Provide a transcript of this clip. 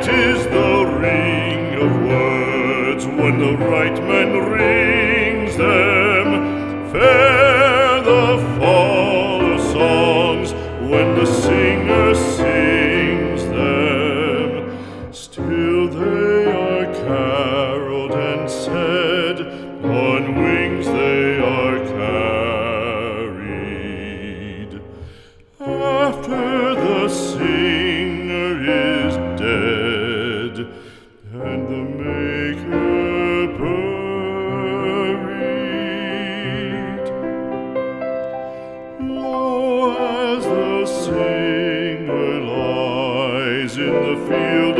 is the ring of words when the right man rings them. Fair the fall of songs when the singer sings them. Still they are caroled and said, on wings they are carried. After the singer is dead and the maker buried, lo, as the singer lies in the field